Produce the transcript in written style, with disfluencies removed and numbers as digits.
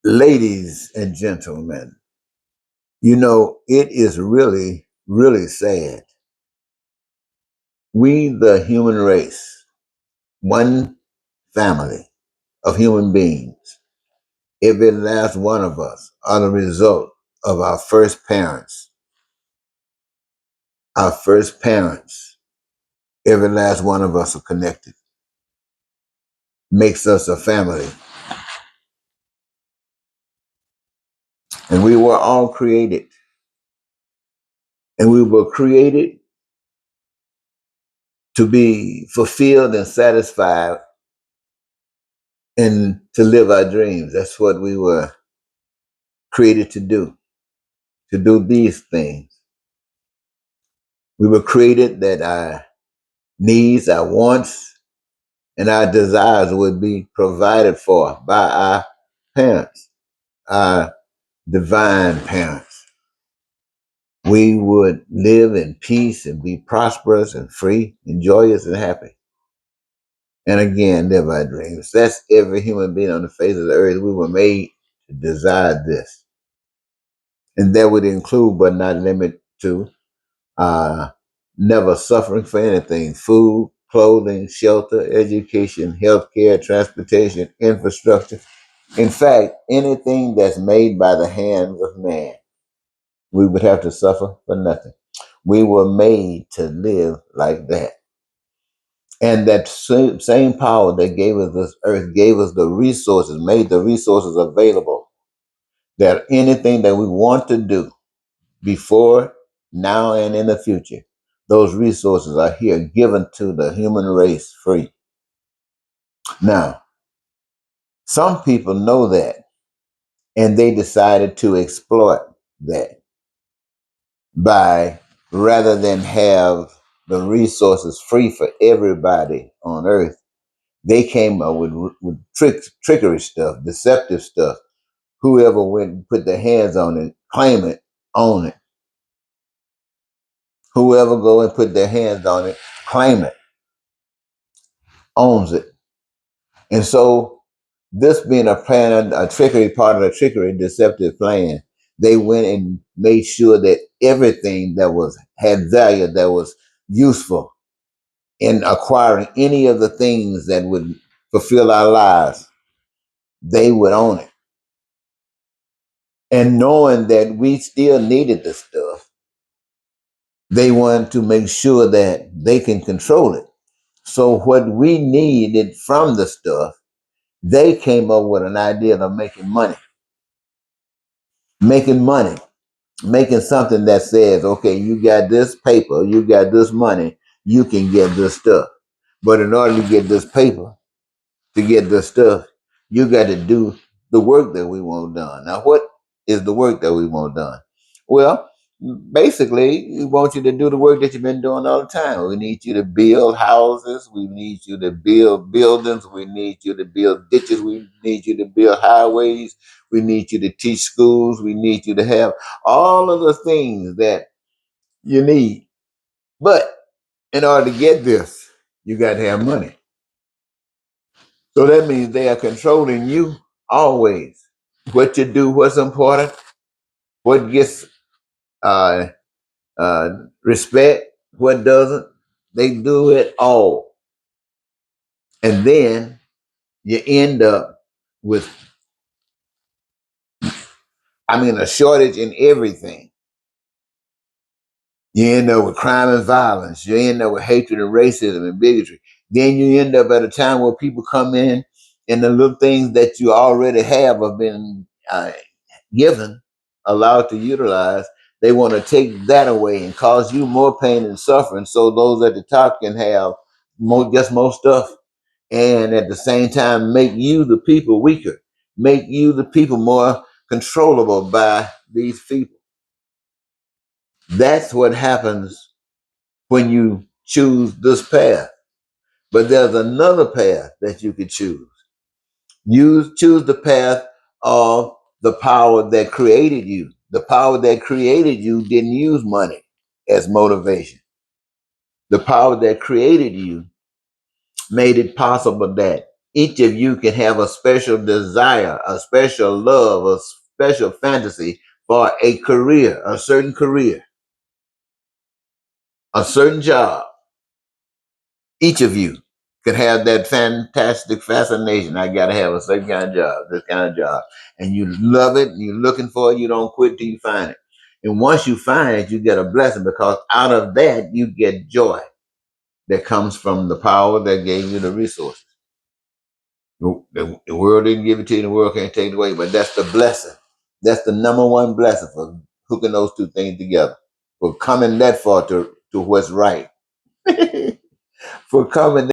Ladies and gentlemen, you know, it is really, really sad. We, the human race, one family of human beings, every last one of us are the result of our first parents. Our first parents, every last one of us are connected, makes us a family. And we were all created. And we were created to be fulfilled and satisfied and to live our dreams. That's what we were created to do these things. We were created that our needs, our wants, and our desires would be provided for by our parents, our divine parents. We would live in peace and be prosperous and free and joyous and happy. And again, live our dreams. That's every human being on the face of the earth. We were made to desire this. And that would include, but not limit to, uh, never suffering for anything: food, clothing, shelter, education, healthcare, transportation, infrastructure. In fact, anything that's made by the hands of man, we would have to suffer for nothing. We were made to live like that. And that same power that gave us this earth gave us the resources, made the resources available, that anything that we want to do before, now, and in the future, those resources are here given to the human race free. Now, some people know that and they decided to exploit that by, rather than have the resources free for everybody on earth, they came up with trickery stuff, deceptive stuff. Whoever went and put their hands on it, claim it, own it. Whoever go and put their hands on it, claim it, owns it. And so, this being a plan, a trickery, part of the trickery, deceptive plan, they went and made sure that everything that was had value, that was useful in acquiring any of the things that would fulfill our lives, they would own it. And knowing that we still needed the stuff, they wanted to make sure that they can control it. So what we needed from the stuff, they came up with an idea of making money, making something that says, okay, you got this paper, you got this money, you can get this stuff. But in order to get this paper, to get this stuff, you got to do the work that we want done. Now, what is the work that we want done? Well, basically, we want you to do the work that you've been doing all the time. We need you to build houses. We need you to build buildings. We need you to build ditches. We need you to build highways. We need you to teach schools. We need you to have all of the things that you need. But in order to get this, you got to have money. So that means they are controlling you always. What you do, what's important, what gets uh, uh, respect, what doesn't. They do it all. And then you end up with, a shortage in everything. You end up with crime and violence. You end up with hatred and racism and bigotry. Then you end up at a time where people come in and the little things that you already have been given, allowed to utilize, they want to take that away and cause you more pain and suffering so those at the top can have more stuff, and at the same time make you the people weaker, make you the people more controllable by these people. That's what happens when you choose this path. But there's another path that you could choose. You choose the path of the power that created you. The power that created you didn't use money as motivation. The power that created you made it possible that Each of you can have a special desire, a special love, a special fantasy for a career, a certain job. Each of you could have that fantastic fascination. I got to have a certain kind of job, this kind of job. And you love it and you're looking for it. You don't quit till you find it. And once you find it, you get a blessing because out of that, you get joy that comes from the power that gave you the resources. The world didn't give it to you, the world can't take it away, but that's the blessing. That's the number one blessing for hooking those two things together, for coming that far to what's right, for coming